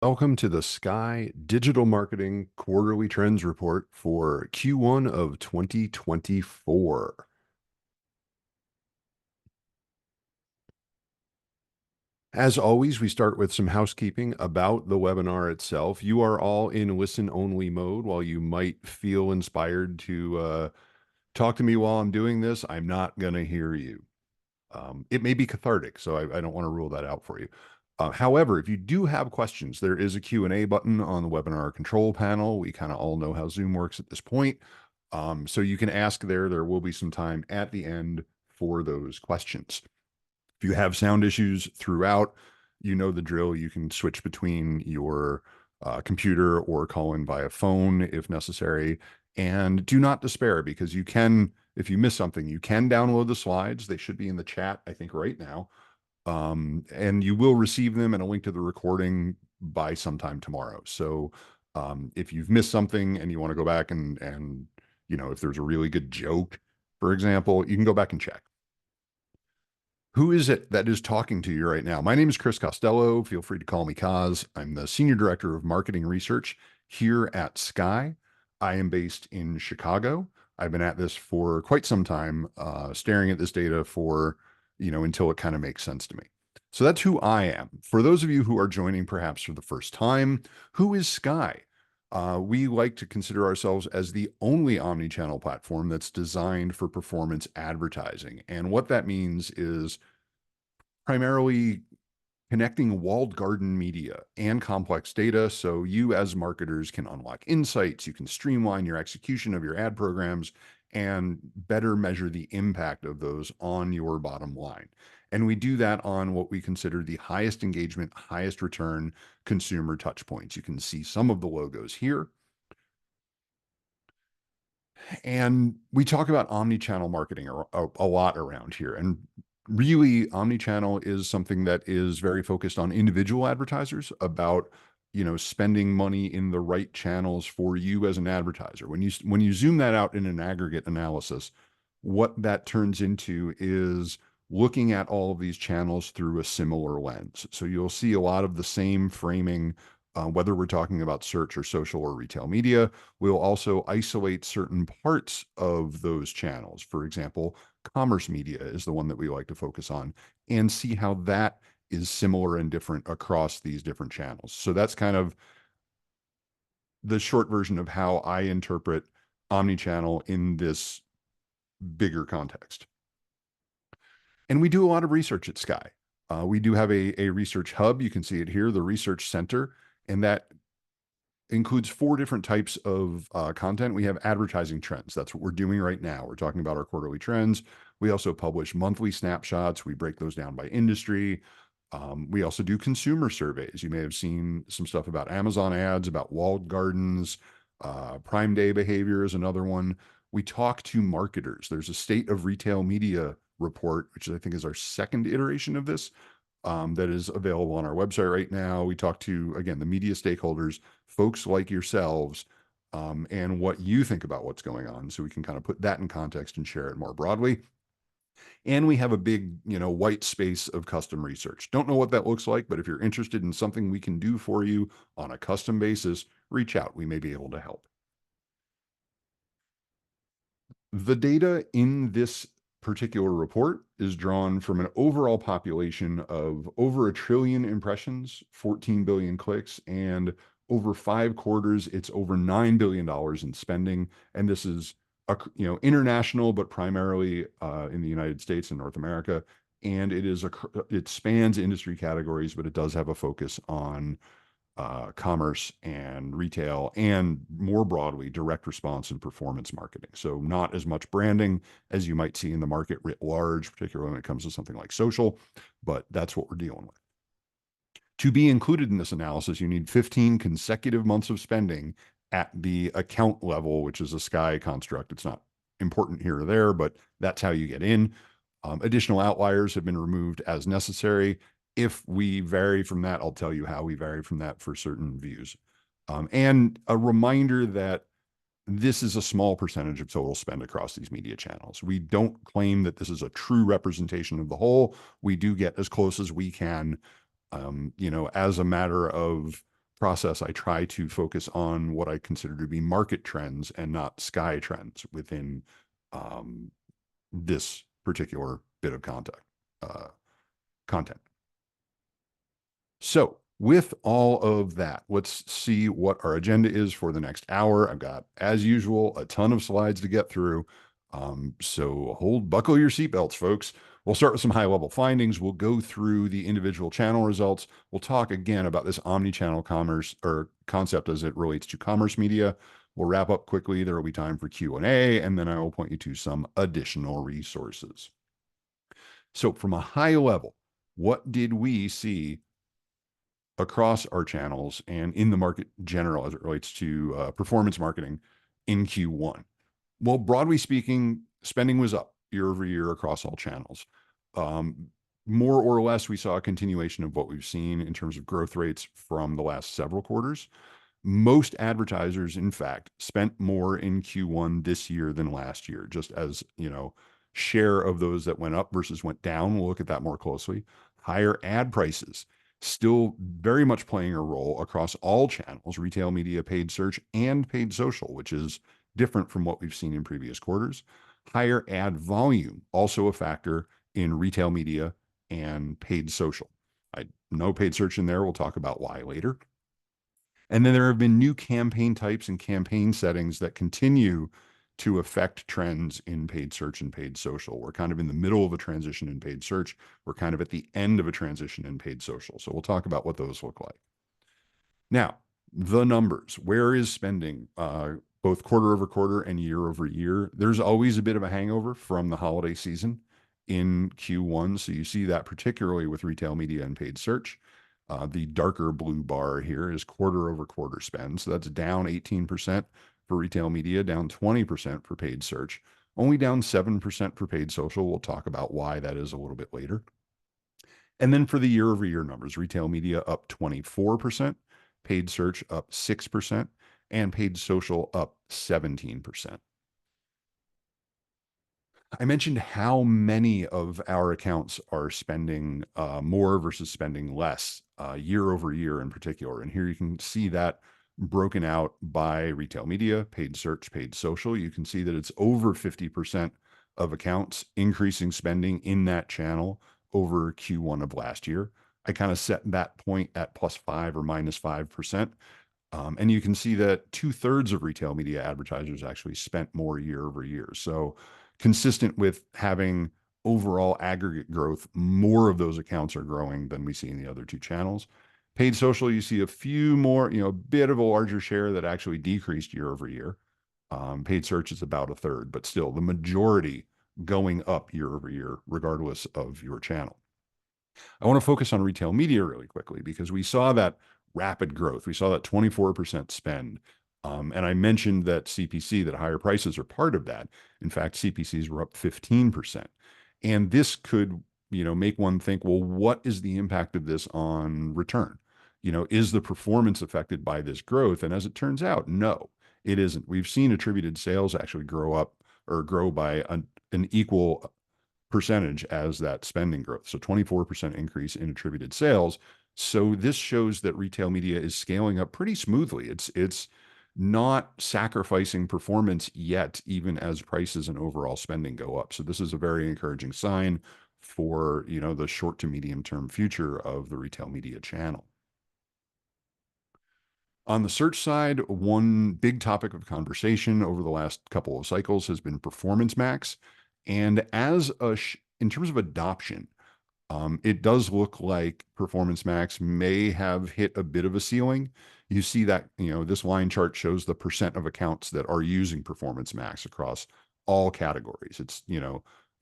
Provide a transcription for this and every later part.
Welcome to the Sky Digital Marketing Quarterly Trends Report for Q1 of 2024. As always, we start with some housekeeping about the webinar itself. You are all in listen-only mode. While you might feel inspired to talk to me while I'm doing this, I'm not going to hear you. It may be cathartic, so I don't want to rule that out for you. However, if you do have questions, there is a Q&A button on the webinar control panel. We kind of all know how Zoom works at this point. So you can ask there. There will be some time at the end for those questions. If you have sound issues throughout, you know the drill. You can switch between your computer or call in via phone if necessary. And do not despair, because you can, if you miss something, you can download the slides. They should be in the chat, I think, right now. And you will receive them and a link to the recording by sometime tomorrow. So if you've missed something and you want to go back and if there's a really good joke, for example, you can go back and check. Who is it that is talking to you right now? My name is Chris Costello. Feel free to call me Kaz. I'm the Senior Director of Marketing Research here at Sky. I am based in Chicago. I've been at this for quite some time, staring at this data for, until it kind of makes sense to me. So that's who I am. For those of you who are joining perhaps for the first time, who is Sky? We like to consider ourselves as the only omni-channel platform that's designed for performance advertising. And what that means is primarily connecting walled garden media and complex data so you as marketers can unlock insights, you can streamline your execution of your ad programs, and better measure the impact of those on your bottom line. And we do that on what we consider the highest engagement, highest return consumer touch points. You can see some of the logos here. And we talk about omni-channel marketing a lot around here. And really, omni-channel is something that is very focused on individual advertisers about, spending money in the right channels for you as an advertiser. When you zoom that out in an aggregate analysis, what that turns into is looking at all of these channels through a similar lens. So you'll see a lot of the same framing, whether we're talking about search or social or retail media. We'll also isolate certain parts of those channels. For example, commerce media is the one that we like to focus on, and see how that is similar and different across these different channels. So that's kind of the short version of how I interpret omnichannel in this bigger context. And we do a lot of research at Sky. We do have a research hub. You can see it here, the Research Center, and that includes 4 different types of content. We have advertising trends. That's what we're doing right now. We're talking about our quarterly trends. We also publish monthly snapshots. We break those down by industry. We also do consumer surveys. You may have seen some stuff about Amazon ads, about walled gardens. Prime Day behavior is another one. We talk to marketers. There's a state of retail media report, which I think is our second iteration of this, that is available on our website right now. We talk to, again, the media stakeholders, folks like yourselves, and what you think about what's going on. So we can kind of put that in context and share it more broadly. And we have a big, white space of custom research. Don't know what that looks like, but if you're interested in something we can do for you on a custom basis, reach out. We may be able to help. The data in this particular report is drawn from an overall population of over 1 trillion impressions, 14 billion clicks, and over 5 quarters, it's over $9 billion in spending. And this is, international, but primarily in the United States and North America. And it spans industry categories, but it does have a focus on commerce and retail, and more broadly, direct response and performance marketing. So not as much branding as you might see in the market writ large, particularly when it comes to something like social, but that's what we're dealing with. To be included in this analysis, you need 15 consecutive months of spending at the account level, which is a Sky construct. It's not important here or there, but that's how you get in. Additional outliers have been removed as necessary. If we vary from that, I'll tell you how we vary from that for certain views. And a reminder that this is a small percentage of total spend across these media channels. We don't claim that this is a true representation of the whole. We do get as close as we can, as a matter of process, I try to focus on what I consider to be market trends and not Skai trends within um, this particular bit of uh, content. So, with all of that, let's see what our agenda is for the next hour. I've got, as usual, a ton of slides to get through. So, buckle your seatbelts, folks. We'll start with some high level findings. We'll go through the individual channel results. We'll talk again about this omni-channel commerce or concept as it relates to commerce media. We'll wrap up quickly. There will be time for Q&A, and then I will point you to some additional resources. So, from a high level, what did we see across our channels and in the market general as it relates to performance marketing in Q1? Well, broadly speaking, spending was up year over year across all channels. Um, More or less, we saw a continuation of what we've seen in terms of growth rates from the last several quarters. Most advertisers, in fact, spent more in Q1 this year than last year, just as, share of those that went up versus went down. We'll look at that more closely. Higher ad prices still very much playing a role across all channels, retail media, paid search, and paid social, which is different from what we've seen in previous quarters. Higher ad volume, also a factor in retail media and paid social. I know paid search in there. We'll talk about why later. And then there have been new campaign types and campaign settings that continue to affect trends in paid search and paid social. We're kind of in the middle of a transition in paid search. We're kind of at the end of a transition in paid social. So we'll talk about what those look like. Now, the numbers. Where is spending both quarter over quarter and year over year? There's always a bit of a hangover from the holiday season in Q1. So you see that particularly with retail media and paid search. The darker blue bar here is quarter over quarter spend. So that's down 18% for retail media, down 20% for paid search, only down 7% for paid social. We'll talk about why that is a little bit later. And then for the year over year numbers, retail media up 24%, paid search up 6%, and paid social up 17%. I mentioned how many of our accounts are spending more versus spending less year over year in particular. And here you can see that broken out by retail media, paid search, paid social. You can see that it's over 50% of accounts increasing spending in that channel over Q1 of last year. I kind of set that point at +5 or -5%. And you can see that 2/3 of retail media advertisers actually spent more year over year. So consistent with having overall aggregate growth, more of those accounts are growing than we see in the other two channels. Paid social, you see a few more, a bit of a larger share that actually decreased year over year. Paid search is about 1/3, but still the majority going up year over year, regardless of your channel. I want to focus on retail media really quickly because we saw that rapid growth. We saw that 24% spend. And I mentioned that CPC, that higher prices are part of that. In fact, CPCs were up 15%. And this could, make one think, well, what is the impact of this on return? Is the performance affected by this growth? And as it turns out, no, it isn't. We've seen attributed sales actually grow by an equal percentage as that spending growth. So 24% increase in attributed sales. So this shows that retail media is scaling up pretty smoothly. It's not sacrificing performance yet, even as prices and overall spending go up. So this is a very encouraging sign for, the short to medium term future of the retail media channel. On the search side, one big topic of conversation over the last couple of cycles has been Performance Max. And in terms of adoption, it does look like Performance Max may have hit a bit of a ceiling. You see that, this line chart shows the percent of accounts that are using Performance Max across all categories.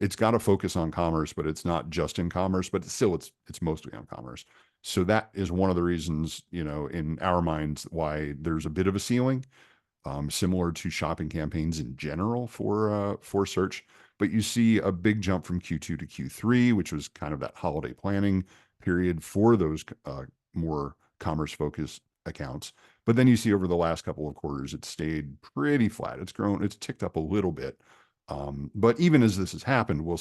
It's got to focus on commerce, but it's not just in commerce, but it's mostly on commerce. So that is one of the reasons, in our minds, why there's a bit of a ceiling, similar to shopping campaigns in general for search. But you see a big jump from Q2 to Q3, which was kind of that holiday planning period for those more commerce-focused accounts. But then you see over the last couple of quarters, it's stayed pretty flat. It's ticked up a little bit. But even as this has happened, we'll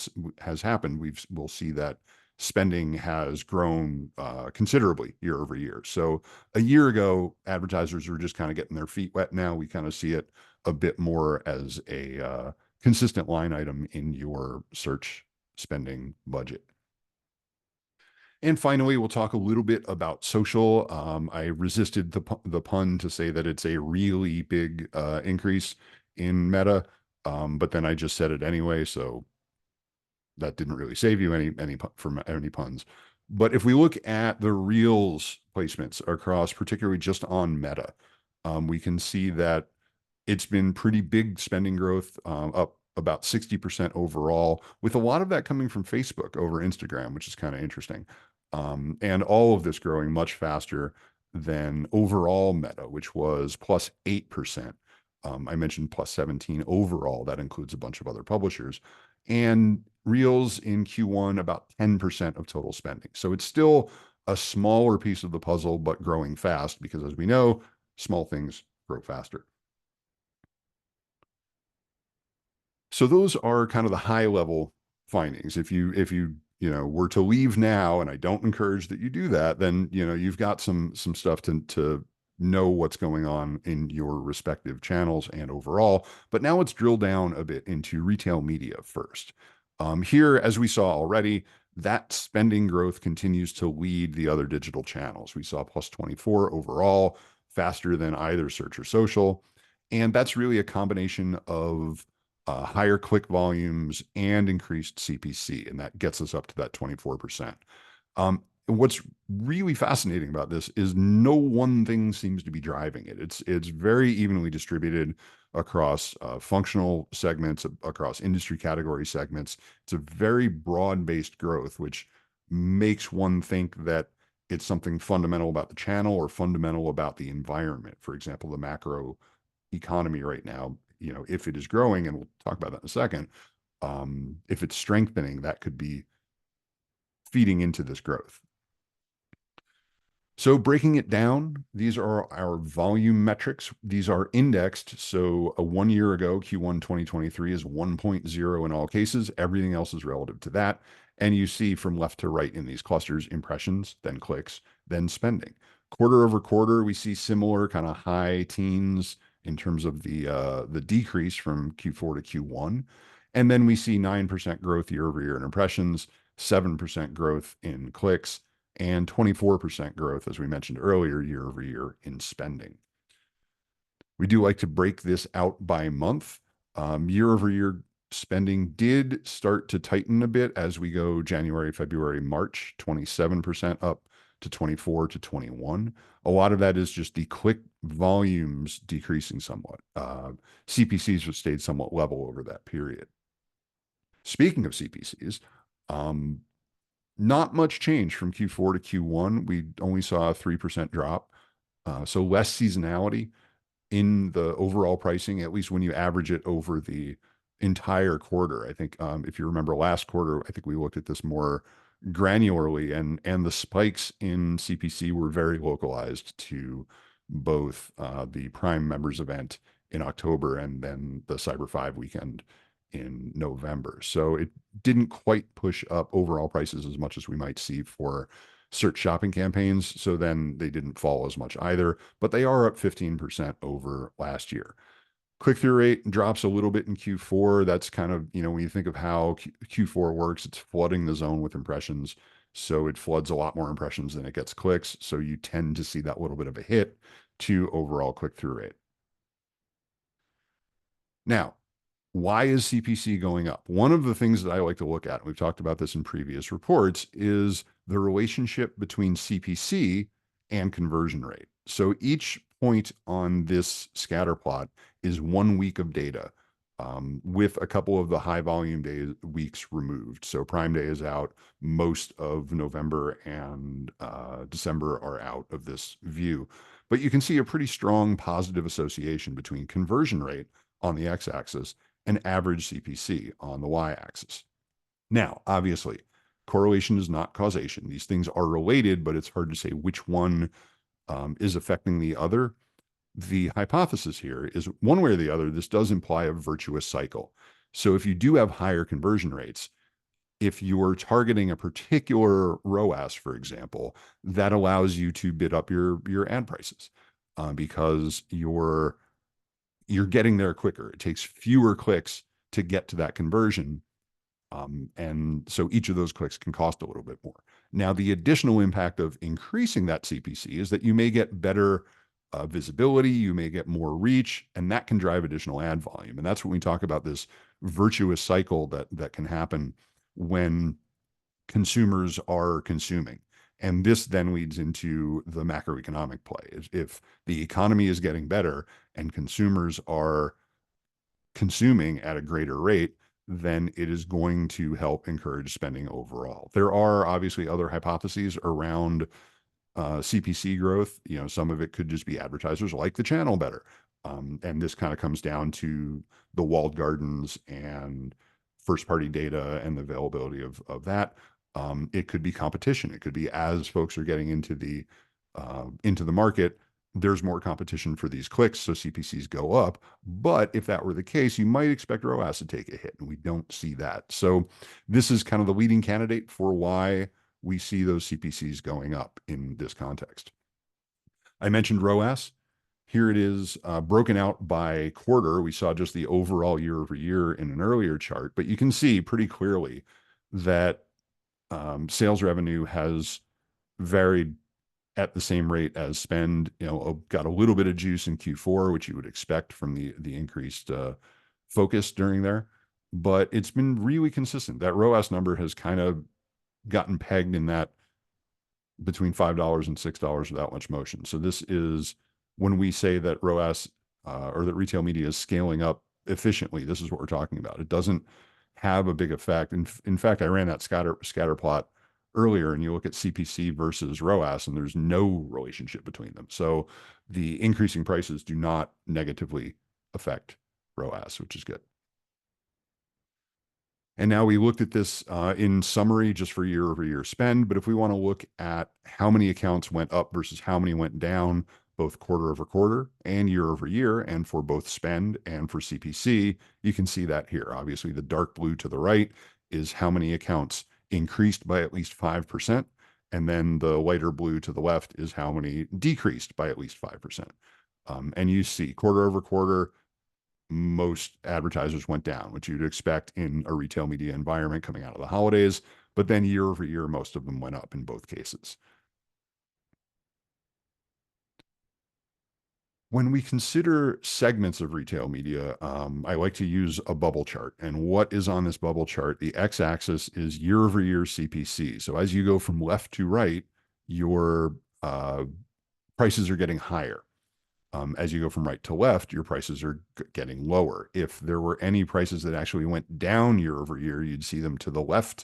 see that spending has grown considerably year over year. So a year ago, advertisers were just kind of getting their feet wet. Now we kind of see it a bit more as a consistent line item in your search spending budget. And finally, we'll talk a little bit about social. I resisted the pun to say that it's a really big increase in Meta, but then I just said it anyway, so that didn't really save you any from any puns. But if we look at the Reels placements across, particularly just on Meta, we can see that it's been pretty big spending growth, up about 60% overall, with a lot of that coming from Facebook over Instagram, which is kind of interesting. And all of this growing much faster than overall Meta, which was plus 8%. I mentioned plus 17 overall. That includes a bunch of other publishers. And Reels in Q1, about 10% of total spending. So it's still a smaller piece of the puzzle, but growing fast because, as we know, small things grow faster. So those are kind of the high level findings. If you were to leave now, and I don't encourage that you do that, then you've got some stuff to know what's going on in your respective channels and overall. But now let's drill down a bit into retail media first. Here, as we saw already, that spending growth continues to lead the other digital channels. We saw plus 24 overall, faster than either search or social. And that's really a combination of higher click volumes and increased CPC, and that gets us up to that 24%. What's really fascinating about this is no one thing seems to be driving it. It's very evenly distributed across functional segments, across industry category segments. It's a very broad-based growth, which makes one think that it's something fundamental about the channel or fundamental about the environment. For example, the macro economy right now, if it is growing, and we'll talk about that in a second, if it's strengthening, that could be feeding into this growth. So breaking it down, these are our volume metrics. These are indexed. So a 1 year ago, Q1 2023 is 1.0 in all cases. Everything else is relative to that. And you see from left to right in these clusters, impressions, then clicks, then spending. Quarter over quarter, we see similar kind of high teens in terms of the decrease from Q4 to Q1. And then we see 9% growth year over year in impressions, 7% growth in clicks, and 24% growth, as we mentioned earlier, year over year in spending. We do like to break this out by month. Year over year spending did start to tighten a bit as we go January, February, March, 27% up to 24 to 21. A lot of that is just the click volumes decreasing somewhat. CPCs have stayed somewhat level over that period. Speaking of CPCs, not much change from Q4 to Q1. We only saw a 3% drop. So less seasonality in the overall pricing, at least when you average it over the entire quarter. I think if you remember last quarter, I think we looked at this more granularly, and the spikes in CPC were very localized to both the Prime members event in October and then the Cyber 5 weekend in November. So it didn't quite push up overall prices as much as we might see for search shopping campaigns. So then they didn't fall as much either, but they are up 15% over last year. Click-through rate drops a little bit in Q4. That's kind of, when you think of how Q4 works, it's flooding the zone with impressions. So it floods a lot more impressions than it gets clicks. So you tend to see that little bit of a hit to overall click-through rate. Now, why is CPC going up? One of the things that I like to look at, and we've talked about this in previous reports, is the relationship between CPC and conversion rate. So each point on this scatter plot is 1 week of data, with a couple of the high volume weeks removed. So Prime Day is out. Most of November and December are out of this view. But you can see a pretty strong positive association between conversion rate on the x-axis and average CPC on the y-axis. Now, obviously, correlation is not causation. These things are related, but it's hard to say which one is affecting the other. The hypothesis here is one way or the other, this does imply a virtuous cycle. So if you do have higher conversion rates, If you're targeting a particular ROAS, for example, that allows you to bid up your ad prices because you're getting there quicker. It takes fewer clicks to get to that conversion. And so each of those clicks can cost a little bit more. Now, the additional impact of increasing that CPC is that you may get better visibility, you may get more reach, and that can drive additional ad volume. And that's when we talk about this virtuous cycle that can happen when consumers are consuming. And this then leads into the macroeconomic play. If the economy is getting better and consumers are consuming at a greater rate, then it is going to help encourage spending overall. There are obviously other hypotheses around CPC growth. Some of it could just be advertisers like the channel better. And this kind of comes down to the walled gardens and first party data and the availability of that. It could be competition. It could be as folks are getting into the market, there's more competition for these clicks, so CPCs go up. But if that were the case, you might expect ROAS to take a hit, and we don't see that. So this is kind of the leading candidate for why we see those CPCs going up in this context. I mentioned ROAS. Here it is broken out by quarter. We saw just the overall year over year in an earlier chart, but you can see pretty clearly that sales revenue has varied at the same rate as spend. Got a little bit of juice in Q4, which you would expect from the increased focus during there, but it's been really consistent. That ROAS number has kind of gotten pegged in that between $5 and $6 without much motion. So this is when we say that ROAS or that retail media is scaling up efficiently. This is what we're talking about. It doesn't have a big effect. In fact, I ran that scatter plot earlier, and you look at CPC versus ROAS, and there's no relationship between them. So the increasing prices do not negatively affect ROAS, which is good. And now we looked at this in summary just for year over year spend. But if we want to look at how many accounts went up versus how many went down, both quarter over quarter and year over year, and for both spend and for CPC, you can see that here. Obviously, the dark blue to the right is how many accounts increased by at least 5%. And then the lighter blue to the left is how many decreased by at least 5%. And you see quarter over quarter, most advertisers went down, which you'd expect in a retail media environment coming out of the holidays. But then year over year, most of them went up in both cases. When we consider segments of retail media, I like to use a bubble chart. And what is on this bubble chart? The x-axis is year over year CPC. So as you go from left to right, your prices are getting higher. As you go from right to left, your prices are getting lower. If there were any prices that actually went down year over year, you'd see them to the left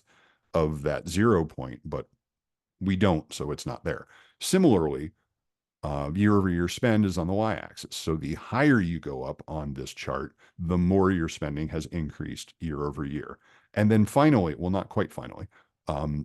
of that 0 point, but we don't, so it's not there. Similarly, year over year spend is on the y-axis. So the higher you go up on this chart, the more your spending has increased year over year. And then finally, well, not quite finally,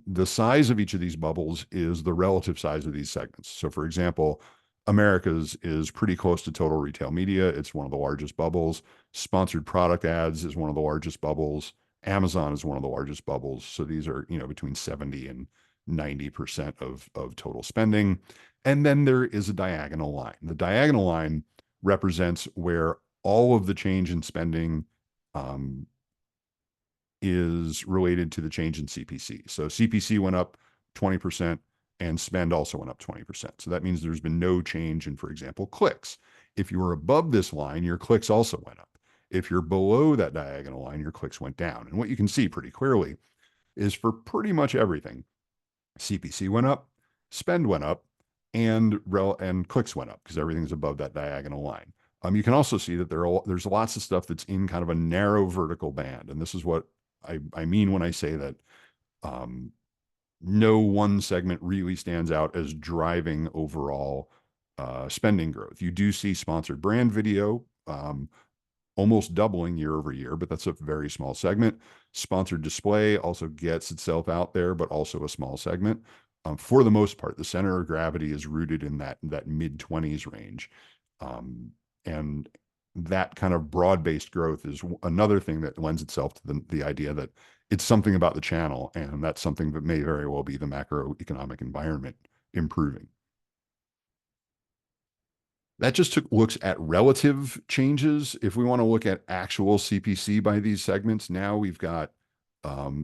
the size of each of these bubbles is the relative size of these segments. So for example, Americas is pretty close to total retail media. It's one of the largest bubbles. Sponsored product ads is one of the largest bubbles. Amazon is one of the largest bubbles. So these are, between 70 and 90% of total spending. And then there is a diagonal line. The diagonal line represents where all of the change in spending is related to the change in CPC. So CPC went up 20% and spend also went up 20%. So that means there's been no change in, for example, clicks. If you were above this line, your clicks also went up. If you're below that diagonal line, your clicks went down. And what you can see pretty clearly is for pretty much everything, CPC went up, spend went up, and clicks went up because everything's above that diagonal line. You can also see that there's lots of stuff that's in kind of a narrow vertical band. And this is what I mean when I say that no one segment really stands out as driving overall spending growth. You do see sponsored brand video almost doubling year over year, but that's a very small segment. Sponsored display also gets itself out there, but also a small segment. For the most part, the center of gravity is rooted in that mid-20s range. And that kind of broad-based growth is another thing that lends itself to the idea that it's something about the channel, and that's something that may very well be the macroeconomic environment improving. That just looks at relative changes. If we want to look at actual CPC by these segments, now we've got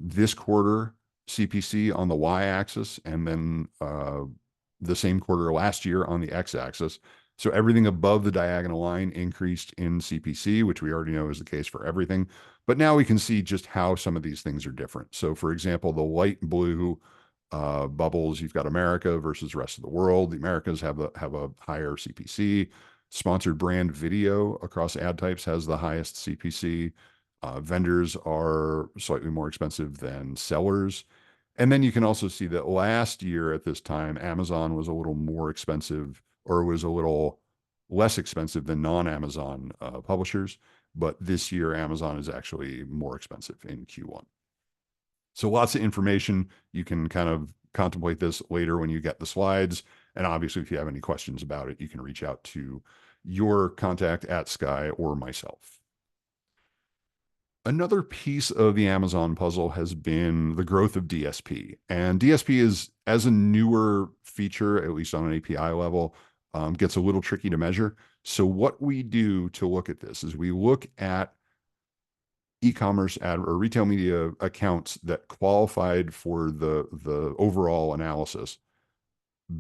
this quarter CPC on the y-axis, and then the same quarter last year on the x-axis. So everything above the diagonal line increased in CPC, which we already know is the case for everything. But now we can see just how some of these things are different. So for example, the light blue bubbles, you've got America versus the rest of the world. The Americas have a higher CPC. Sponsored brand video across ad types has the highest CPC. Vendors are slightly more expensive than sellers. And then you can also see that last year at this time, Amazon was a little more expensive, or was a little less expensive than non-Amazon publishers. But this year, Amazon is actually more expensive in Q1. So lots of information. You can kind of contemplate this later when you get the slides. And obviously, if you have any questions about it, you can reach out to your contact at Skai or myself. Another piece of the Amazon puzzle has been the growth of DSP. And DSP is, as a newer feature, at least on an API level, gets a little tricky to measure. So what we do to look at this is we look at e-commerce ad or retail media accounts that qualified for the overall analysis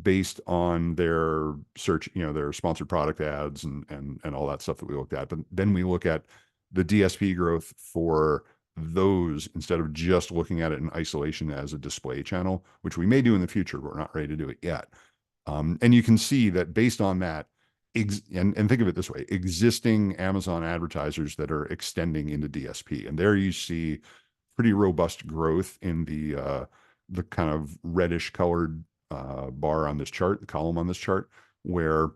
based on their search, their sponsored product ads and all that stuff that we looked at. But then we look at the DSP growth for those instead of just looking at it in isolation as a display channel, which we may do in the future, but we're not ready to do it yet. And you can see that based on that, and think of it this way, existing Amazon advertisers that are extending into DSP. And there you see pretty robust growth in the kind of reddish colored bar on this chart, the column on this chart, where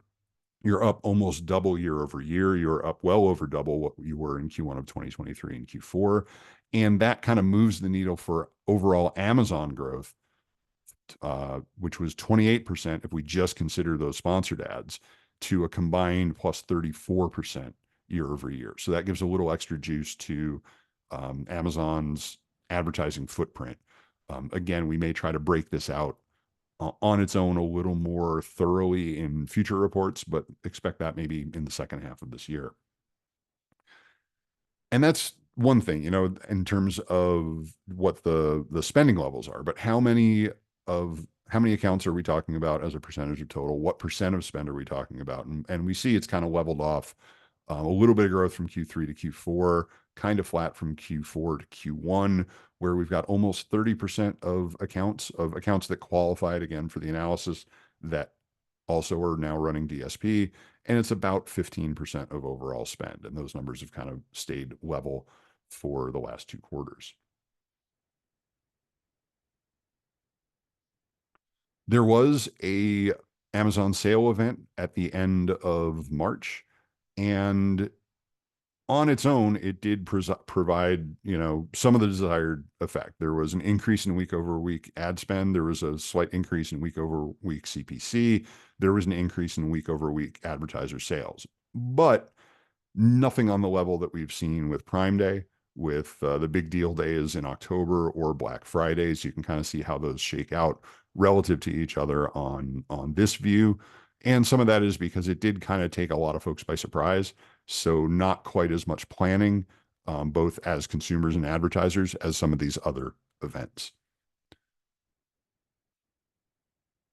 you're up almost double year over year. You're up well over double what you were in Q1 of 2023 and Q4. And that kind of moves the needle for overall Amazon growth, which was 28% if we just consider those sponsored ads, to a combined plus 34% year over year. So that gives a little extra juice to Amazon's advertising footprint. Again, we may try to break this out on its own a little more thoroughly in future reports, but expect that maybe in the second half of this year. And that's one thing, in terms of what the spending levels are, but how many accounts are we talking about as a percentage of total? What percent of spend are we talking about? And we see it's kind of leveled off, a little bit of growth from Q3 to Q4, kind of flat from Q4 to Q1, where we've got almost 30% of accounts that qualified again for the analysis that also are now running DSP, and it's about 15% of overall spend. And those numbers have kind of stayed level for the last 2 quarters. There was a Amazon sale event at the end of March, and on its own, it did provide, some of the desired effect. There was an increase in week over week ad spend. There was a slight increase in week over week CPC. There was an increase in week over week advertiser sales, but nothing on the level that we've seen with Prime Day, with the big deal days in October or Black Fridays. You can kind of see how those shake out relative to each other on this view. And some of that is because it did kind of take a lot of folks by surprise. So not quite as much planning, both as consumers and advertisers, as some of these other events.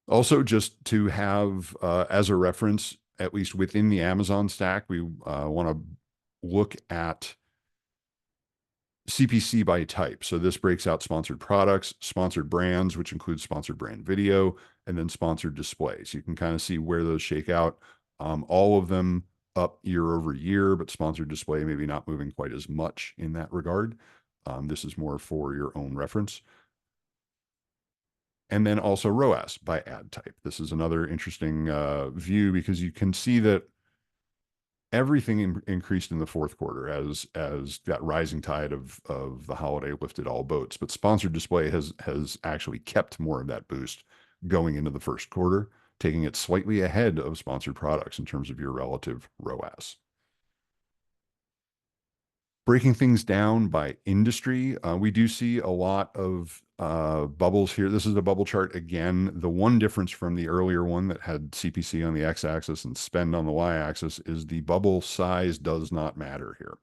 Also, just to have as a reference, at least within the Amazon stack, we want to look at CPC by type. So this breaks out sponsored products, sponsored brands, which includes sponsored brand video, and then sponsored displays. You can kind of see where those shake out. All of them up year over year, but sponsored display maybe not moving quite as much in that regard. This is more for your own reference. And then also ROAS by ad type. This is another interesting view, because you can see that everything increased in the fourth quarter as that rising tide of the holiday lifted all boats. But sponsored display has actually kept more of that boost going into the first quarter, taking it slightly ahead of sponsored products in terms of your relative ROAS. Breaking things down by industry, we do see a lot of bubbles here. This is a bubble chart again. The one difference from the earlier one that had CPC on the x-axis and spend on the y-axis is the bubble size does not matter here.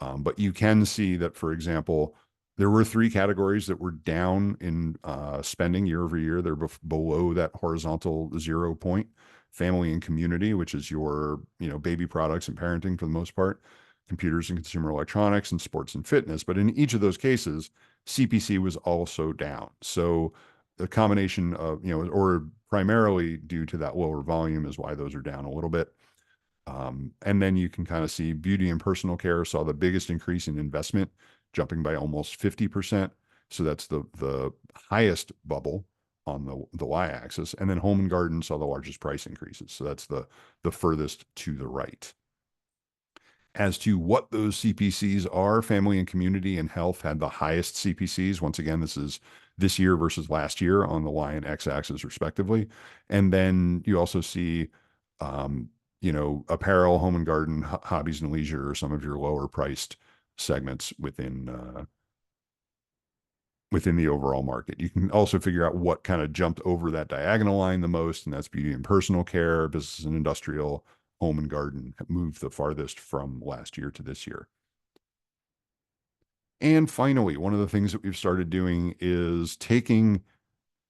But you can see that, for example, there were three categories that were down in spending year over year. They're below that horizontal 0 point. Family and community, which is your baby products and parenting for the most part, computers and consumer electronics, and sports and fitness. But in each of those cases, CPC was also down. So the combination of, or primarily due to that lower volume is why those are down a little bit. And then you can kind of see beauty and personal care saw the biggest increase in investment, jumping by almost 50%. So that's the highest bubble on the y-axis. And then home and garden saw the largest price increases. So that's the furthest to the right. As to what those CPCs are, family and community and health had the highest CPCs. Once again, this is this year versus last year on the Y and X axis, respectively. And then you also see, apparel, home and garden, hobbies and leisure, or some of your lower priced segments within the overall market. You can also figure out what kind of jumped over that diagonal line the most, and that's beauty and personal care, business and industrial, home and garden moved the farthest from last year to this year. And finally, one of the things that we've started doing is taking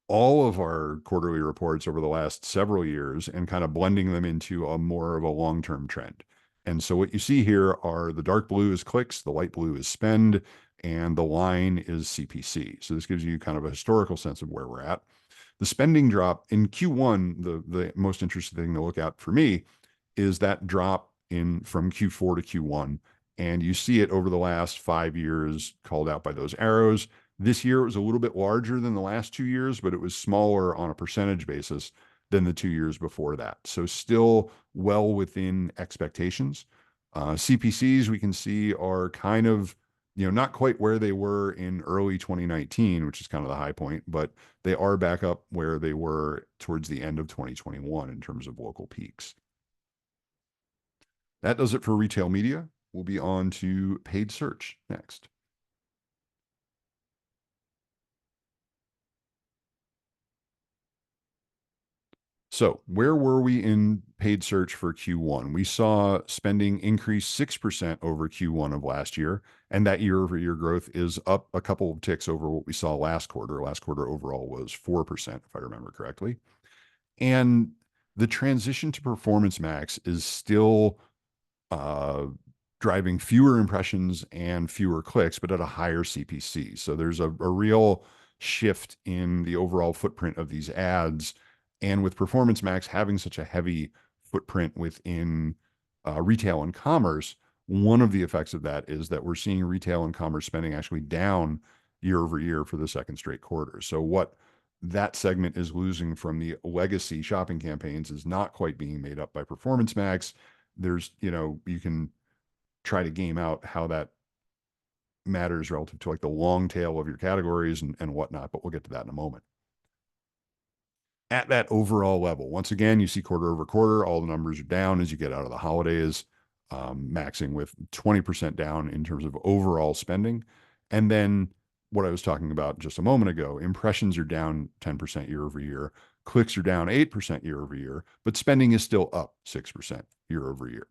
all of our quarterly reports over the last several years and kind of blending them into a more of a long-term trend. And so what you see here are the dark blue is clicks, the light blue is spend, and the line is CPC. So this gives you kind of a historical sense of where we're at. The spending drop in Q1, the most interesting thing to look at for me is that drop in from Q4 to Q1. And you see it over the last 5 years called out by those arrows. This year it was a little bit larger than the last 2 years, but it was smaller on a percentage basis than the 2 years before that. So still well within expectations. CPCs we can see are kind of, not quite where they were in early 2019, which is kind of the high point, but they are back up where they were towards the end of 2021 in terms of local peaks. That does it for retail media. We'll be on to paid search next. So where were we in paid search for Q1? We saw spending increase 6% over Q1 of last year, and that year-over-year growth is up a couple of ticks over what we saw last quarter. Last quarter overall was 4%, if I remember correctly. And the transition to Performance Max is still driving fewer impressions and fewer clicks, but at a higher CPC. So there's a real shift in the overall footprint of these ads. And with Performance Max having such a heavy footprint within retail and commerce, one of the effects of that is that we're seeing retail and commerce spending actually down year over year for the second straight quarter. So what that segment is losing from the legacy shopping campaigns is not quite being made up by Performance Max. There's, you can try to game out how that matters relative to like the long tail of your categories and whatnot, but we'll get to that in a moment. At that overall level, once again, you see quarter over quarter, all the numbers are down as you get out of the holidays, maxing with 20% down in terms of overall spending. And then what I was talking about just a moment ago, impressions are down 10% year over year, clicks are down 8% year over year, but spending is still up 6% year over year.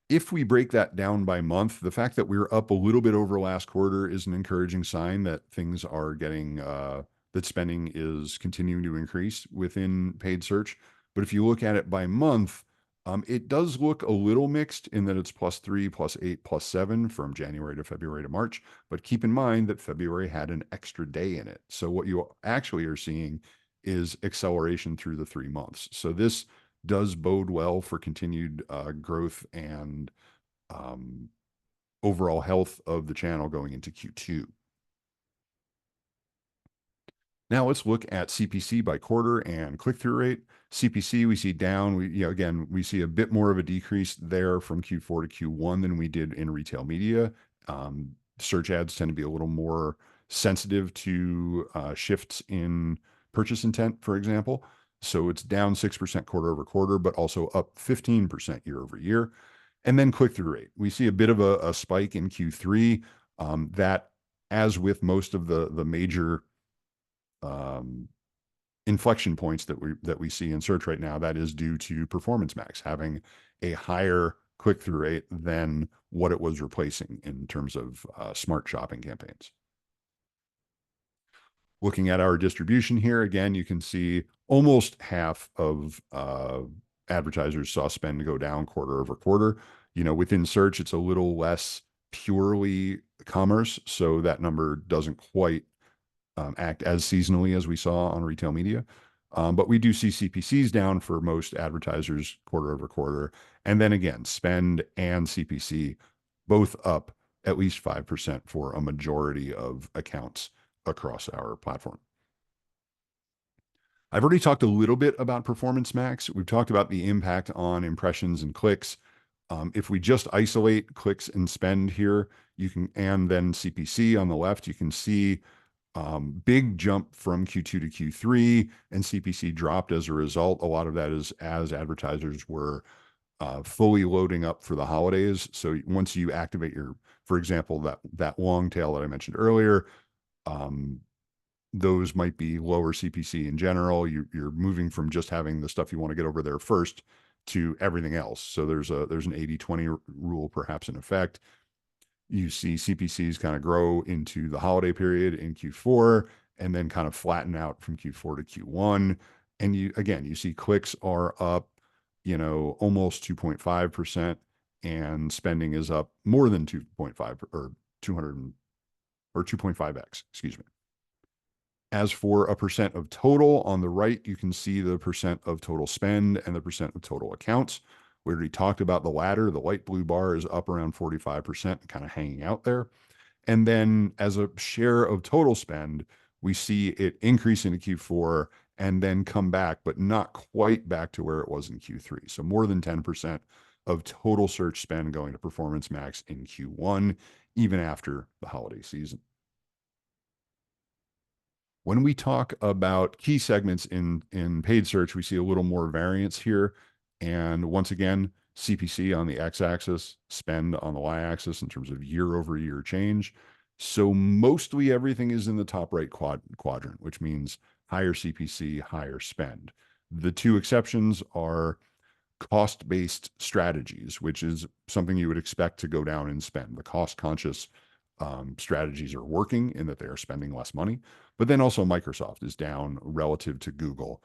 If we break that down by month, the fact that we're up a little bit over last quarter is an encouraging sign that things are getting, that spending is continuing to increase within paid search. But if you look at it by month, it does look a little mixed in that it's +3, +8, +7 from January to February to March. But keep in mind that February had an extra day in it. So what you actually are seeing is acceleration through the 3 months. So this does bode well for continued growth and overall health of the channel going into Q2. Now let's look at CPC by quarter and click-through rate. CPC we see down. Again, we see a bit more of a decrease there from Q4 to Q1 than we did in retail media. Search ads tend to be a little more sensitive to shifts in purchase intent, for example. So it's down 6% quarter over quarter, but also up 15% year over year. And then click-through rate. We see a bit of a spike in Q3 that, as with most of the major um, inflection points that we see in search right now, that is due to Performance Max having a higher click-through rate than what it was replacing in terms of smart shopping campaigns. Looking at our distribution here, again, you can see almost half of advertisers saw spend go down quarter over quarter. Within search, it's a little less purely commerce, so that number doesn't quite act as seasonally as we saw on retail media. But we do see CPCs down for most advertisers quarter over quarter. And then again, spend and CPC both up at least 5% for a majority of accounts across our platform. I've already talked a little bit about Performance Max. We've talked about the impact on impressions and clicks. If we just isolate clicks and spend here, and then CPC on the left, you can see big jump from Q2 to Q3, and CPC dropped as a result. A lot of that is as advertisers were fully loading up for the holidays. So once you activate for example, that long tail that I mentioned earlier, those might be lower CPC in general. You're moving from just having the stuff you want to get over there first to everything else. So there's an 80/20 rule perhaps in effect. You see CPCs kind of grow into the holiday period in Q4 and then kind of flatten out from Q4 to Q1. And you see clicks are up, almost 2.5%, and spending is up more than 2.5 or 200 or 2.5x, excuse me. As for a percent of total, on the right, you can see the percent of total spend and the percent of total accounts. We already talked about the latter. The light blue bar is up around 45%, kind of hanging out there. And then as a share of total spend, we see it increase into Q4 and then come back, but not quite back to where it was in Q3. So more than 10% of total search spend going to Performance Max in Q1, even after the holiday season. When we talk about key segments in paid search, we see a little more variance here. And once again, CPC on the x-axis, spend on the y-axis in terms of year-over-year change. So mostly everything is in the top right quadrant, which means higher CPC, higher spend. The two exceptions are cost-based strategies, which is something you would expect to go down in spend. The cost-conscious strategies are working in that they are spending less money. But then also Microsoft is down relative to Google.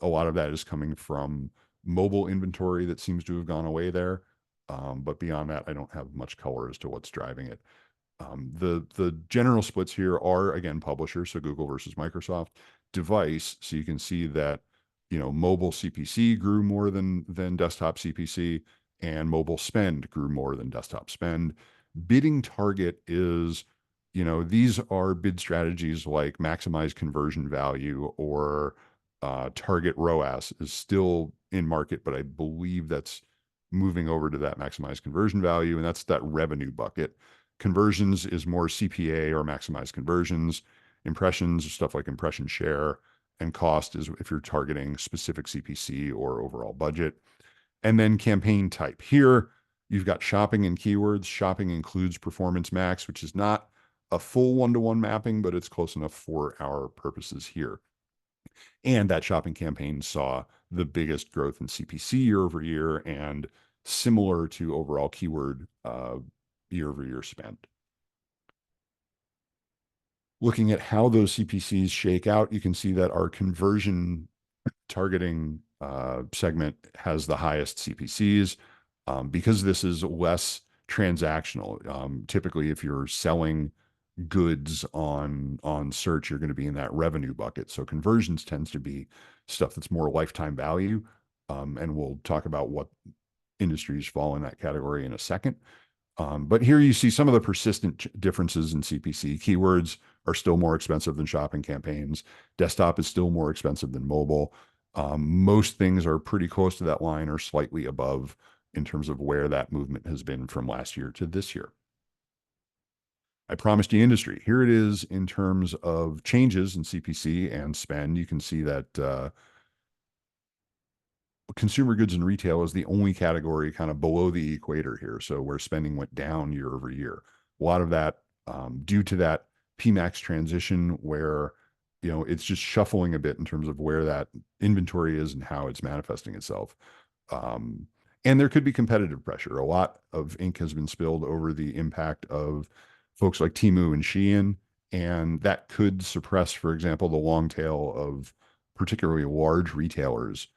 A lot of that is coming from mobile inventory that seems to have gone away there. But beyond that, I don't have much color as to what's driving it. The general splits here are, again, publisher, so Google versus Microsoft, device, so you can see that mobile CPC grew more than desktop CPC, and mobile spend grew more than desktop spend. Bidding target is, these are bid strategies like maximize conversion value or target ROAS is still in market, but I believe that's moving over to that maximize conversion value, and that's that revenue bucket. Conversions is more CPA or maximize conversions. Impressions, stuff like impression share, and cost is if you're targeting specific CPC or overall budget. And then campaign type. Here, you've got shopping and keywords. Shopping includes Performance Max, which is not a full one-to-one mapping, but it's close enough for our purposes here. And that shopping campaign saw the biggest growth in CPC year over year and similar to overall keyword year over year spend. Looking at how those CPCs shake out, you can see that our conversion targeting segment has the highest CPCs because this is less transactional. Typically, if you're selling goods on search, you're going to be in that revenue bucket. So conversions tends to be stuff that's more lifetime value. And we'll talk about what industries fall in that category in a second. But here you see some of the persistent differences in CPC. Keywords are still more expensive than shopping campaigns. Desktop is still more expensive than mobile. Most things are pretty close to that line or slightly above in terms of where that movement has been from last year to this year. I promised you industry. Here it is in terms of changes in CPC and spend. You can see that consumer goods and retail is the only category kind of below the equator here. So where spending went down year over year. A lot of that due to that PMAX transition where, it's just shuffling a bit in terms of where that inventory is and how it's manifesting itself. Um, and there could be competitive pressure. A lot of ink has been spilled over the impact of folks like Temu and Shein, and that could suppress, for example, the long tail of particularly large retailers,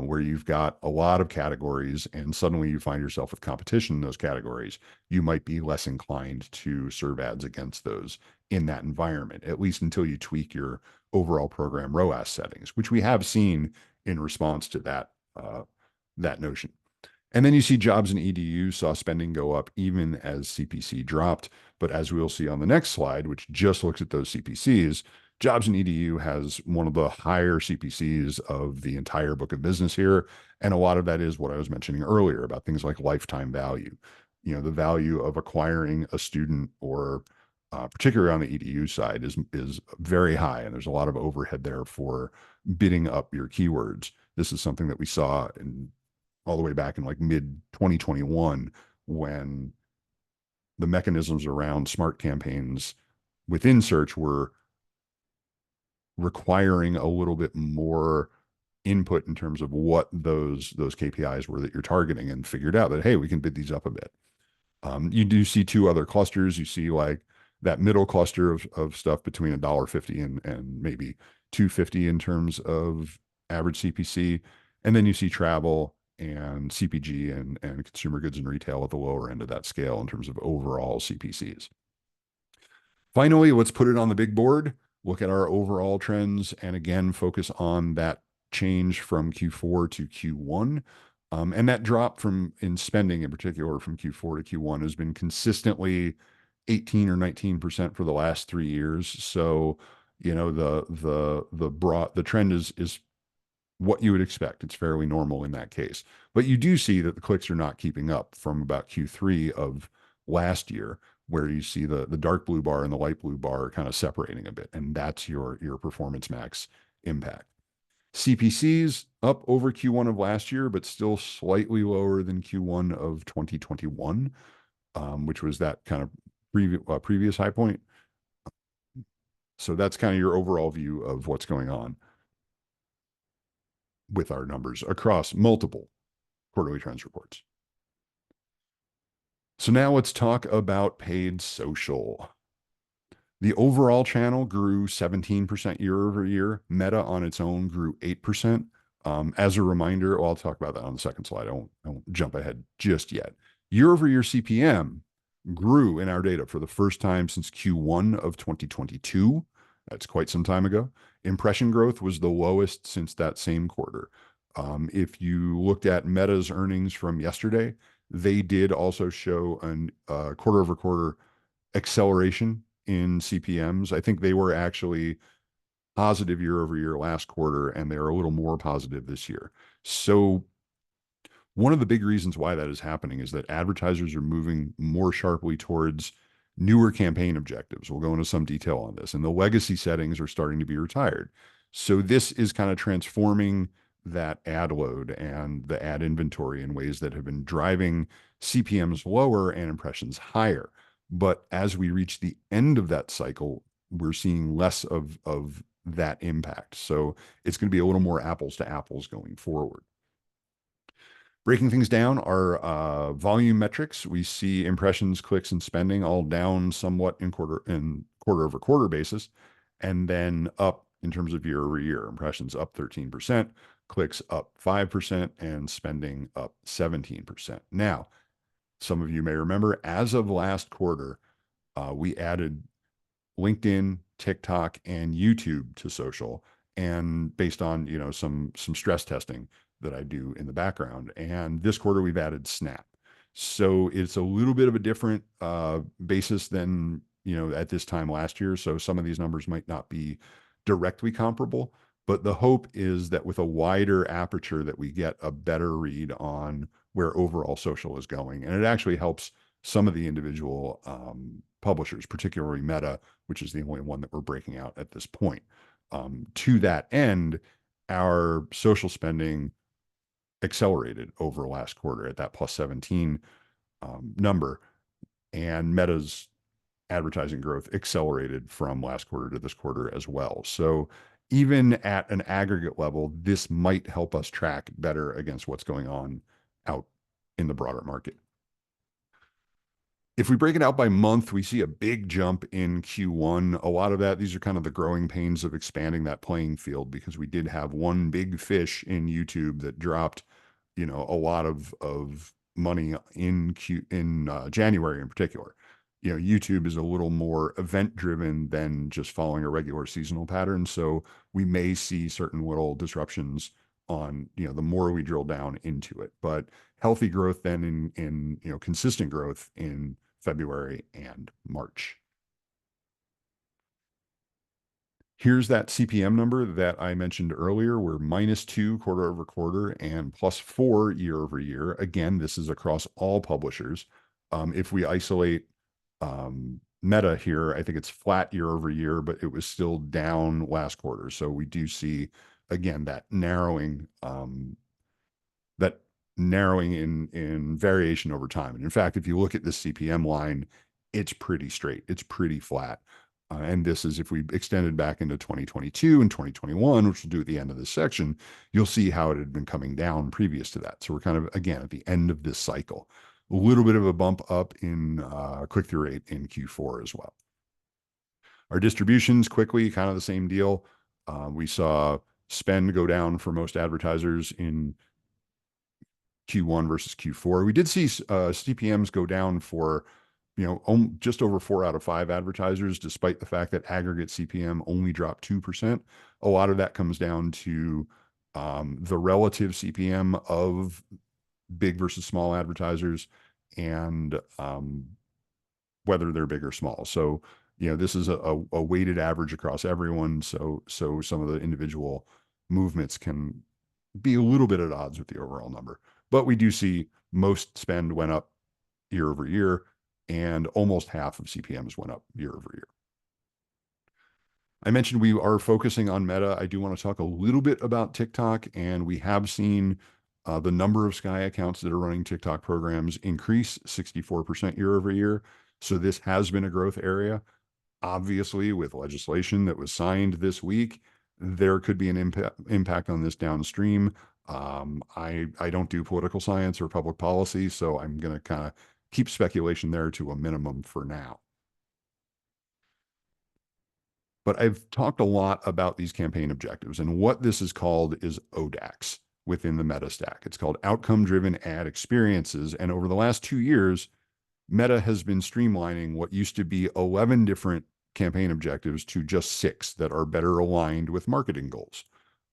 where you've got a lot of categories and suddenly you find yourself with competition in those categories. You might be less inclined to serve ads against those in that environment, at least until you tweak your overall program ROAS settings, which we have seen in response to that notion. And then you see jobs and EDU saw spending go up even as CPC dropped. But as we'll see on the next slide, which just looks at those CPCs, jobs and EDU has one of the higher CPCs of the entire book of business here. And a lot of that is what I was mentioning earlier about things like lifetime value. The value of acquiring a student or particularly on the EDU side is very high. And there's a lot of overhead there for bidding up your keywords. This is something that we saw in all the way back in like mid 2021 when the mechanisms around smart campaigns within search were requiring a little bit more input in terms of what those KPIs were that you're targeting, and figured out that, hey, we can bid these up a bit. You do see two other clusters. You see like that middle cluster of stuff between $1.50 and maybe $2.50 in terms of average CPC. And then you see travel and CPG and consumer goods and retail at the lower end of that scale in terms of overall CPCs. Finally, let's put it on the big board, look at our overall trends, and again, focus on that change from Q4 to Q1. And that drop in spending in particular from Q4 to Q1 has been consistently 18 or 19% for the last 3 years. So, the trend is what you would expect. It's fairly normal in that case. But you do see that the clicks are not keeping up from about Q3 of last year, where you see the dark blue bar and the light blue bar kind of separating a bit. And that's your performance max impact. CPCs up over Q1 of last year, but still slightly lower than Q1 of 2021, which was that kind of previous high point. So that's kind of your overall view of what's going on with our numbers across multiple quarterly trends reports. So now let's talk about paid social. The overall channel grew 17% year over year. Meta on its own grew 8%. As a reminder, I'll talk about that on the second slide. I won't jump ahead just yet. Year over year CPM grew in our data for the first time since Q1 of 2022. That's quite some time ago. Impression growth was the lowest since that same quarter. If you looked at Meta's earnings from yesterday, they did also show a quarter over quarter acceleration in CPMs. I think they were actually positive year over year last quarter, and they're a little more positive this year. So one of the big reasons why that is happening is that advertisers are moving more sharply towards newer campaign objectives. We'll go into some detail on this, and the legacy settings are starting to be retired. So this is kind of transforming that ad load and the ad inventory in ways that have been driving CPMs lower and impressions higher. But as we reach the end of that cycle, we're seeing less of that impact. So it's going to be a little more apples to apples going forward. Breaking things down, our volume metrics, we see impressions, clicks, and spending all down somewhat in quarter over quarter basis, and then up in terms of year over year. Impressions up 13%, clicks up 5%, and spending up 17%. Now, some of you may remember, as of last quarter, we added LinkedIn, TikTok, and YouTube to social, and based on some stress testing that I do in the background. And this quarter we've added Snap. So it's a little bit of a different basis than at this time last year. So some of these numbers might not be directly comparable, but the hope is that with a wider aperture that we get a better read on where overall social is going. And it actually helps some of the individual publishers, particularly Meta, which is the only one that we're breaking out at this point. To that end, our social spending accelerated over last quarter at that plus 17 number. And Meta's advertising growth accelerated from last quarter to this quarter as well. So even at an aggregate level, this might help us track better against what's going on out in the broader market. If we break it out by month, we see a big jump in Q1. A lot of that, these are kind of the growing pains of expanding that playing field, because we did have one big fish in YouTube that dropped, a lot of money in January in particular. YouTube is a little more event driven than just following a regular seasonal pattern. So we may see certain little disruptions on, the more we drill down into it. But healthy growth then in consistent growth in February and March. Here's that CPM number that I mentioned earlier. We're -2 quarter over quarter and +4 year over year. Again, this is across all publishers. If we isolate Meta here, I think it's flat year over year, but it was still down last quarter. So we do see, again, that narrowing in variation over time. And in fact, if you look at this CPM line, it's pretty straight. It's pretty flat. And this is if we extended back into 2022 and 2021, which we'll do at the end of this section, you'll see how it had been coming down previous to that. So we're kind of, again, at the end of this cycle. A little bit of a bump up in click-through rate in Q4 as well. Our distributions, quickly, kind of the same deal. We saw spend go down for most advertisers in Q1 versus Q4. We did see CPMs go down for just over 4 out of 5 advertisers, despite the fact that aggregate CPM only dropped 2%. A lot of that comes down to the relative CPM of big versus small advertisers and whether they're big or small. So, this is a weighted average across everyone. So some of the individual movements can be a little bit at odds with the overall number. But we do see most spend went up year over year, and almost half of CPMs went up year over year. I mentioned we are focusing on Meta. I do want to talk a little bit about TikTok, and we have seen the number of Skai accounts that are running TikTok programs increase 64% year over year. So this has been a growth area. Obviously, with legislation that was signed this week, there could be an impact on this downstream. I don't do political science or public policy, so I'm going to kind of keep speculation there to a minimum for now. But I've talked a lot about these campaign objectives, and what this is called is ODAX within the Meta stack. It's called outcome-driven ad experiences. And over the last 2 years, Meta has been streamlining what used to be 11 different campaign objectives to just 6 that are better aligned with marketing goals.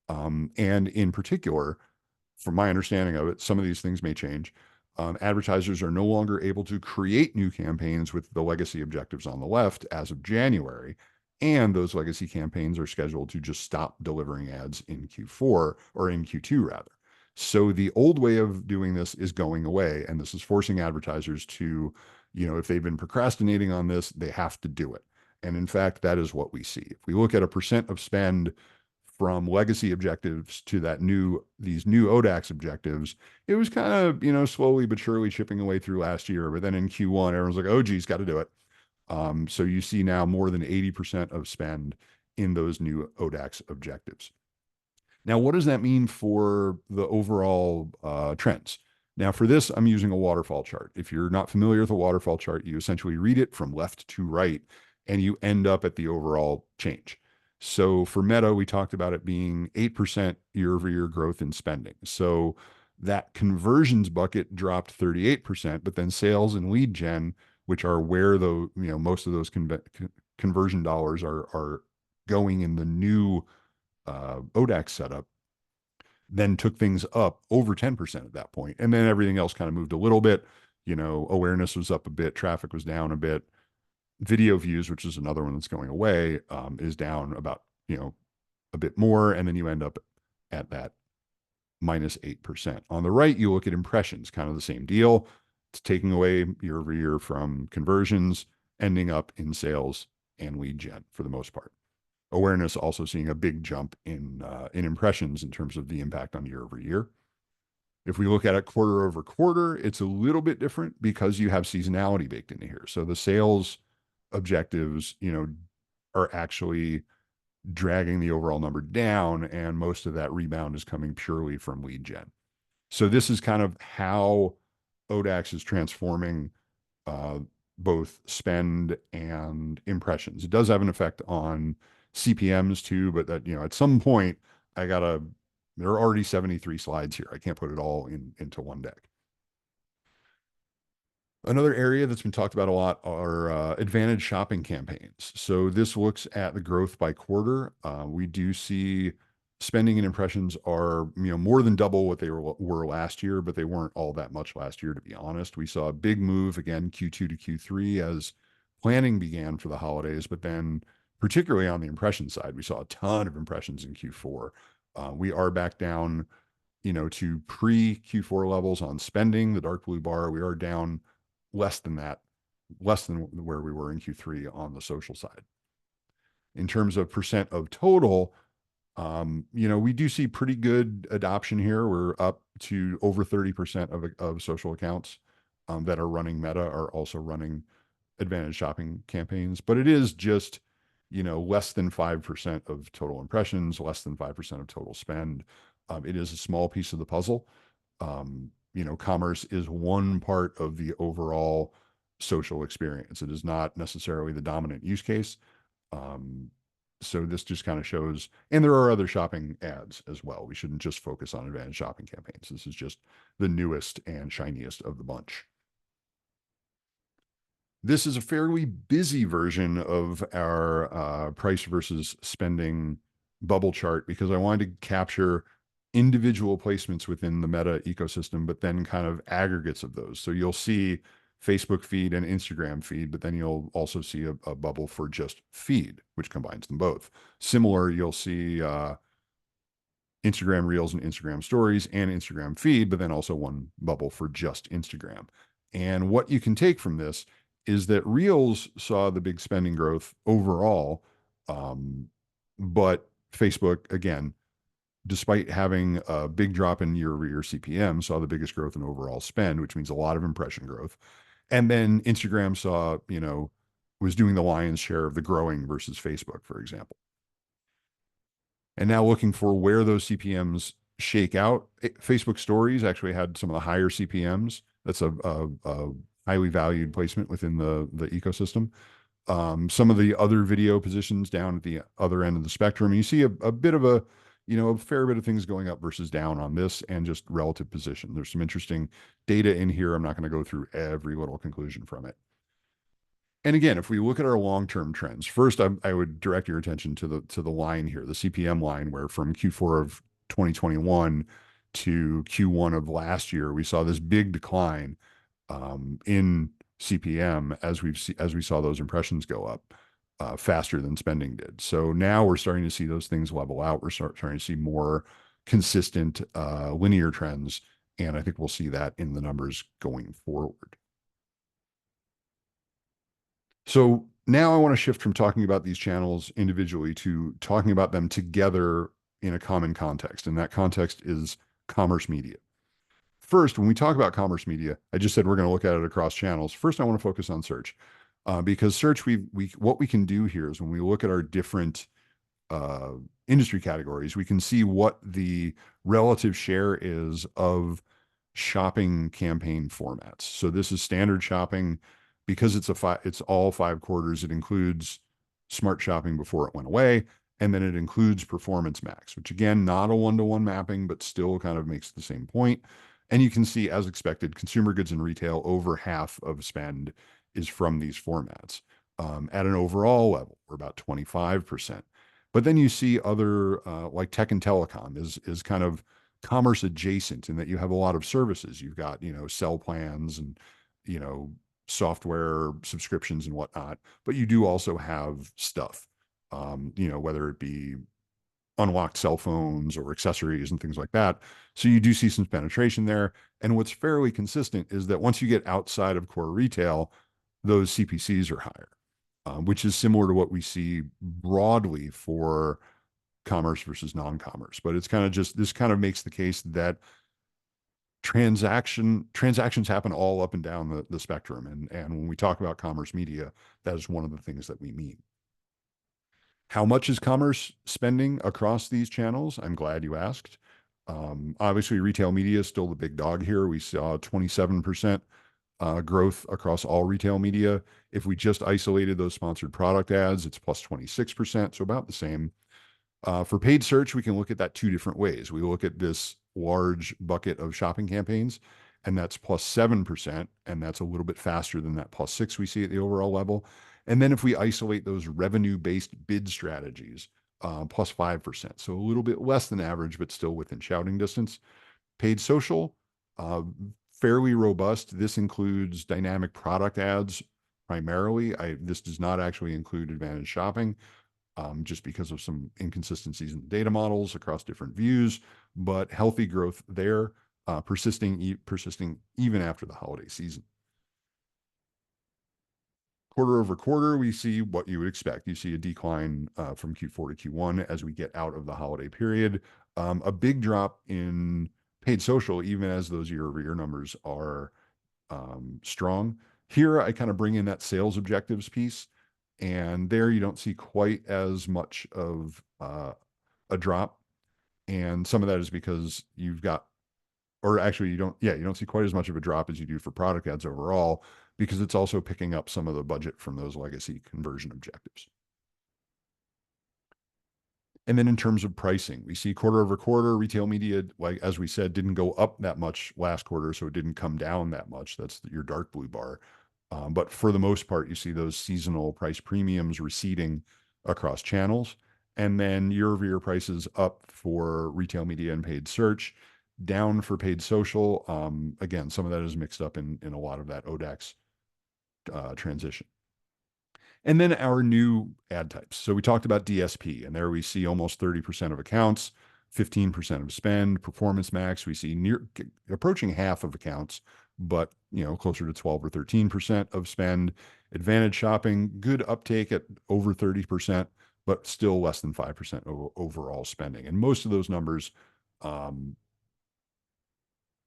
And in particular, from my understanding of it, some of these things may change. Advertisers are no longer able to create new campaigns with the legacy objectives on the left as of January. And those legacy campaigns are scheduled to just stop delivering ads in Q4 or in Q2 rather. So the old way of doing this is going away. And this is forcing advertisers to, if they've been procrastinating on this, they have to do it. And in fact, that is what we see. If we look at a percent of spend from legacy objectives to these new ODAX objectives, it was kind of, slowly but surely chipping away through last year. But then in Q1, everyone's like, oh, geez, got to do it. So you see now more than 80% of spend in those new ODAX objectives. Now, what does that mean for the overall trends? Now, for this, I'm using a waterfall chart. If you're not familiar with a waterfall chart, you essentially read it from left to right, and you end up at the overall change. So for Meta, we talked about it being 8% year over year growth in spending. So that conversions bucket dropped 38%, but then sales and lead gen, which are where most of those conversion dollars are going in the new ODAX setup, then took things up over 10% at that point. And then everything else kind of moved a little bit. Awareness was up a bit, traffic was down a bit. Video views, which is another one that's going away, is down about, a bit more. And then you end up at that -8%. On the right, you look at impressions, kind of the same deal. It's taking away year over year from conversions, ending up in sales and lead gen for the most part. Awareness also seeing a big jump in impressions in terms of the impact on year over year. If we look at it quarter over quarter, it's a little bit different because you have seasonality baked into here. So the sales objectives, are actually dragging the overall number down, and most of that rebound is coming purely from lead gen. So this is kind of how ODAX is transforming uh, both spend and impressions. It does have an effect on CPMs too, but that, at some point I gotta, there are already 73 slides here. I can't put it all into one deck. Another area that's been talked about a lot are advantage shopping campaigns. So this looks at the growth by quarter. We do see spending and impressions are more than double what they were last year, but they weren't all that much last year, to be honest. We saw a big move again Q2 to Q3 as planning began for the holidays, but then particularly on the impression side, we saw a ton of impressions in Q4. We are back down, to pre Q4 levels on spending, the dark blue bar. We are down less than that, less than where we were in Q3 on the social side. In terms of percent of total, we do see pretty good adoption here. We're up to over 30% of social accounts that are running Meta are also running advantage shopping campaigns, but it is just, less than 5% of total impressions, less than 5% of total spend. It is a small piece of the puzzle. Commerce is one part of the overall social experience. It is not necessarily the dominant use case. Um, so this just kind of shows, and there are other shopping ads as well. We shouldn't just focus on advanced shopping campaigns. This is just the newest and shiniest of the bunch. This is a fairly busy version of our price versus spending bubble chart because I wanted to capture individual placements within the Meta ecosystem, but then kind of aggregates of those. So you'll see Facebook feed and Instagram feed, but then you'll also see a bubble for just feed, which combines them both. Similar, you'll see Instagram Reels and Instagram Stories and Instagram feed, but then also one bubble for just Instagram. And what you can take from this is that Reels saw the big spending growth overall, but Facebook, again, despite having a big drop in year-over-year CPM, saw the biggest growth in overall spend, which means a lot of impression growth. And then Instagram saw, was doing the lion's share of the growing versus Facebook, for example. And now looking for where those CPMs shake out. Facebook Stories actually had some of the higher CPMs. That's a highly valued placement within the ecosystem. Some of the other video positions down at the other end of the spectrum. You see a bit of a fair bit of things going up versus down on this and just relative position. There's some interesting data in here. I'm not going to go through every little conclusion from it. And again, if we look at our long-term trends, first I would direct your attention to the line here, the CPM line, where from Q4 of 2021 to Q1 of last year, we saw this big decline in CPM as we saw those impressions go up faster than spending did. So now we're starting to see those things level out. We're starting to see more consistent linear trends, and I think we'll see that in the numbers going forward. So now I want to shift from talking about these channels individually to talking about them together in a common context. And that context is commerce media. First, when we talk about commerce media, I just said we're going to look at it across channels. First, I want to focus on search because search, what we can do here is when we look at our different industry categories, we can see what the relative share is of shopping campaign formats. So this is standard shopping because it's all 5 quarters. It includes smart shopping before it went away, and then it includes performance max, which again, not a one-to-one mapping, but still kind of makes the same point. And you can see, as expected, consumer goods and retail, over half of spend is from these formats. At an overall level, we're about 25%. But then you see other like tech and telecom is kind of commerce adjacent in that you have a lot of services. You've got, cell plans and, software subscriptions and whatnot, but you do also have stuff, whether it be unlocked cell phones or accessories and things like that. So you do see some penetration there. And what's fairly consistent is that once you get outside of core retail, those CPCs are higher, which is similar to what we see broadly for commerce versus non-commerce. But it's kind of just, this kind of makes the case that transactions happen all up and down the spectrum. And when we talk about commerce media, that is one of the things that we mean. How much is commerce spending across these channels? I'm glad you asked. Obviously, retail media is still the big dog here. We saw 27% growth across all retail media. If we just isolated those sponsored product ads, it's plus 26%, so about the same. For paid search, we can look at that two different ways. We look at this large bucket of shopping campaigns, and that's plus 7%, and that's a little bit faster than that plus 6 we see at the overall level. And then if we isolate those revenue-based bid strategies, plus 5%, so a little bit less than average, but still within shouting distance. Paid social, uh, fairly robust. This includes dynamic product ads primarily. This does not actually include advantage shopping, just because of some inconsistencies in the data models across different views, but healthy growth there, persisting even after the holiday season. Quarter over quarter, we see what you would expect. You see a decline from Q4 to Q1 as we get out of the holiday period. A big drop in paid social, even as those year-over-year numbers are strong. Here, I kind of bring in that sales objectives piece, and there you don't see quite as much of a drop. And some of that is because you've got, or actually you don't see quite as much of a drop as you do for product ads overall, because it's also picking up some of the budget from those legacy conversion objectives. And then in terms of pricing, we see quarter over quarter retail media, like as we said, didn't go up that much last quarter, so it didn't come down that much. That's your dark blue bar. But for the most part, you see those seasonal price premiums receding across channels. And then year over year prices up for retail media and paid search, down for paid social. Again, some of that is mixed up in a lot of that ODAX transition. And then our new ad types. So we talked about DSP, and there we see almost 30% of accounts, 15% of spend. Performance Max, we see approaching half of accounts, but closer to 12 or 13% of spend. Advantage Shopping, good uptake at over 30%, but still less than 5% overall spending. And most of those numbers, well,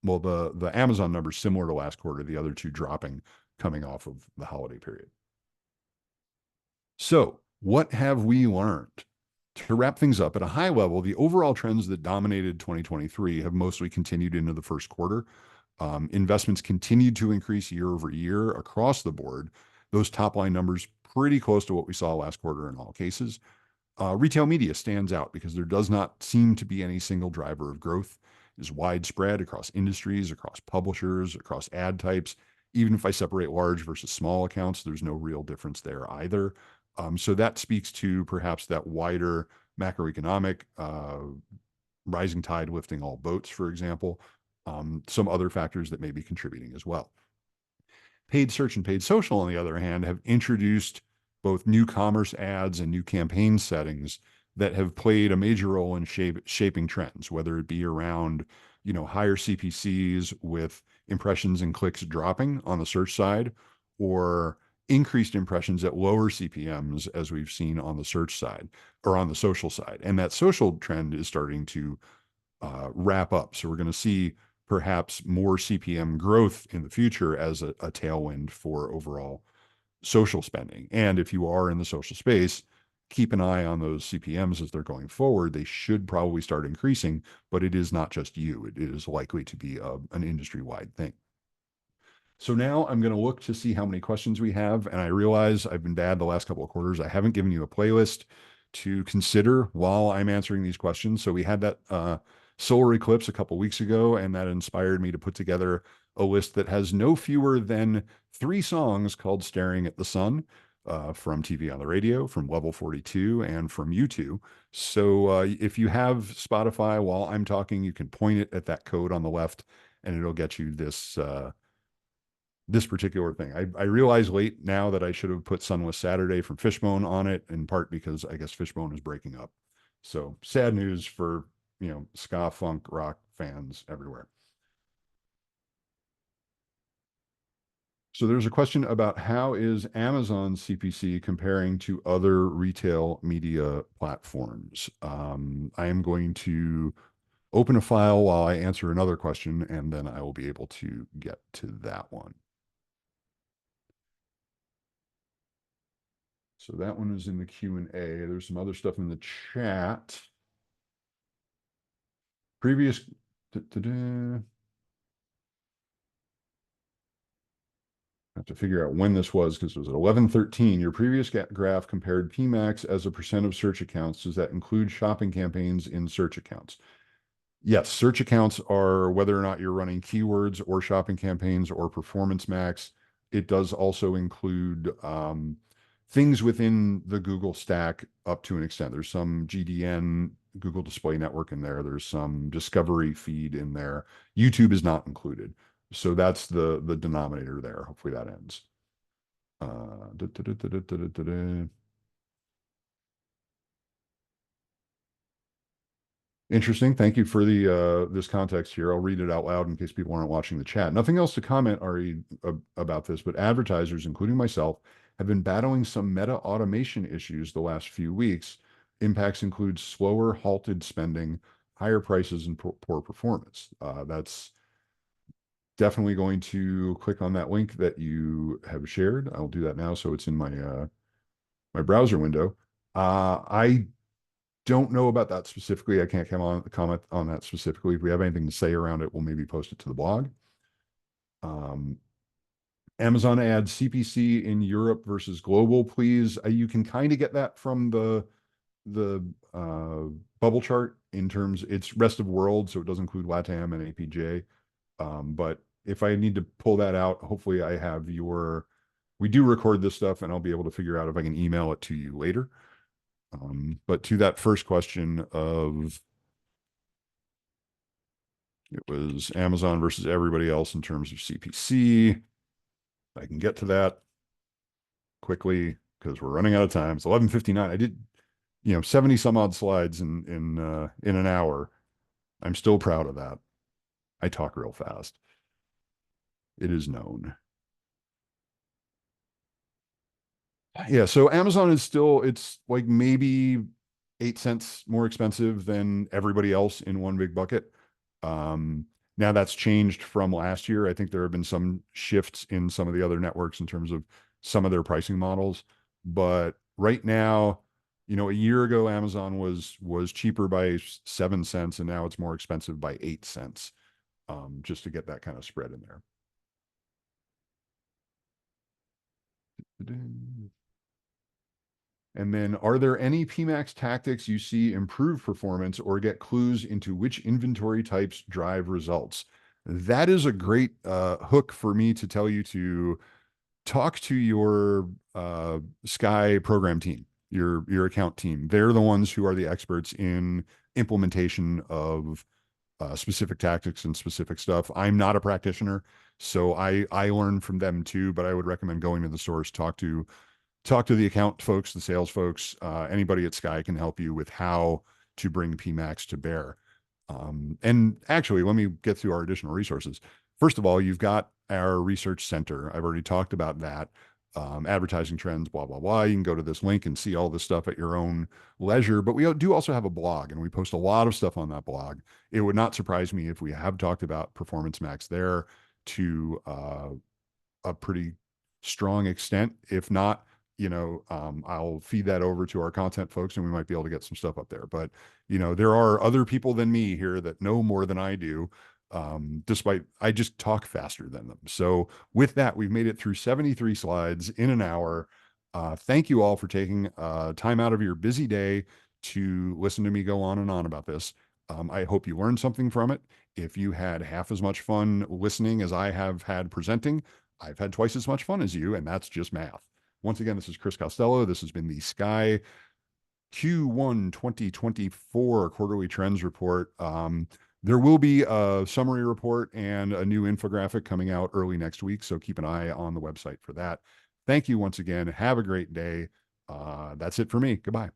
the Amazon numbers similar to last quarter, the other two dropping coming off of the holiday period. So, what have we learned? To wrap things up, at a high level, the overall trends that dominated 2023 have mostly continued into the first quarter. Investments continued to increase year over year across the board. Those top line numbers pretty close to what we saw last quarter in all cases. Retail media stands out because there does not seem to be any single driver of growth. It is widespread across industries, across publishers, across ad types. Even if I separate large versus small accounts, there's no real difference there either. So that speaks to perhaps that wider macroeconomic rising tide lifting all boats, for example. Some other factors that may be contributing as well. Paid search and paid social, on the other hand, have introduced both new commerce ads and new campaign settings that have played a major role in shaping trends, whether it be around higher CPCs with impressions and clicks dropping on the search side, or increased impressions at lower CPMs, as we've seen on the search side or on the social side. And that social trend is starting to wrap up. So we're going to see perhaps more CPM growth in the future as a tailwind for overall social spending. And if you are in the social space, keep an eye on those CPMs as they're going forward. They should probably start increasing, but it is not just you. It is likely to be an industry-wide thing. So now I'm going to look to see how many questions we have. And I realize I've been bad the last couple of quarters. I haven't given you a playlist to consider while I'm answering these questions. So we had that solar eclipse a couple weeks ago, and that inspired me to put together a list that has no fewer than 3 songs called Staring at the Sun, from TV on the Radio, from Level 42, and from U2. So if you have Spotify while I'm talking, you can point it at that code on the left, and it'll get you this particular thing. I realize late now that I should have put Sunless Saturday from Fishbone on it, in part because I guess Fishbone is breaking up. So sad news for, ska, funk, rock fans everywhere. So there's a question about how is Amazon CPC comparing to other retail media platforms? I am going to open a file while I answer another question, and then I will be able to get to that one. So that one is in the Q&A. There's some other stuff in the chat. Previous. Da, da, da. I have to figure out when this was because it was at 11:13. Your previous graph compared PMAX as a percent of search accounts. Does that include shopping campaigns in search accounts? Yes, search accounts are whether or not you're running keywords or shopping campaigns or performance max. It does also include things within the Google stack up to an extent. There's some GDN, Google Display Network in there. There's some discovery feed in there. YouTube is not included. So that's the denominator there. Hopefully that ends. Da, da, da, da. Interesting. Thank you for the this context here. I'll read it out loud in case people aren't watching the chat. Nothing else to comment, Ari, about this, but advertisers, including myself, have been battling some meta automation issues the last few weeks. Impacts include slower, halted spending, higher prices, and poor performance. That's definitely going to click on that link that you have shared. I'll do that now, so it's in my browser window. I don't know about that specifically. I can't comment on that specifically. If we have anything to say around it, we'll maybe post it to the blog. Amazon ads CPC in Europe versus global, please. You can kind of get that from the bubble chart in terms it's rest of world, so it does include LATAM and APJ. But if I need to pull that out, hopefully I have your. We do record this stuff, and I'll be able to figure out if I can email it to you later. But to that first question of it was Amazon versus everybody else in terms of CPC. I can get to that quickly because we're running out of time. It's 11:59. I did, 70 some odd slides in an hour. I'm still proud of that. I talk real fast. It is known. Yeah, so Amazon is still, it's like maybe 8 cents more expensive than everybody else in one big bucket. Now that's changed from last year. I think there have been some shifts in some of the other networks in terms of some of their pricing models. But right now, a year ago, Amazon was cheaper by 7 cents, and now it's more expensive by 8 cents, just to get that kind of spread in there. And then, are there any PMAX tactics you see improve performance or get clues into which inventory types drive results? That is a great hook for me to tell you to talk to your Skai program team, your account team. They're the ones who are the experts in implementation of specific tactics and specific stuff. I'm not a practitioner, so I learn from them too. But I would recommend going to the source, talk to the account folks, the sales folks, anybody at Skai can help you with how to bring PMAX to bear. And actually, let me get through our additional resources. First of all, you've got our research center. I've already talked about that. Advertising trends, blah, blah, blah. You can go to this link and see all this stuff at your own leisure. But we do also have a blog, and we post a lot of stuff on that blog. It would not surprise me if we have talked about Performance Max there to a pretty strong extent. If not, I'll feed that over to our content folks and we might be able to get some stuff up there. But, there are other people than me here that know more than I do, despite I just talk faster than them. So with that, we've made it through 73 slides in an hour. Thank you all for taking time out of your busy day to listen to me go on and on about this. I hope you learned something from it. If you had half as much fun listening as I have had presenting, I've had twice as much fun as you, and that's just math. Once again, this is Chris Costello. This has been the Skai Q1 2024 quarterly trends report. There will be a summary report and a new infographic coming out early next week, so keep an eye on the website for that. Thank you once again. Have a great day. That's it for me. Goodbye.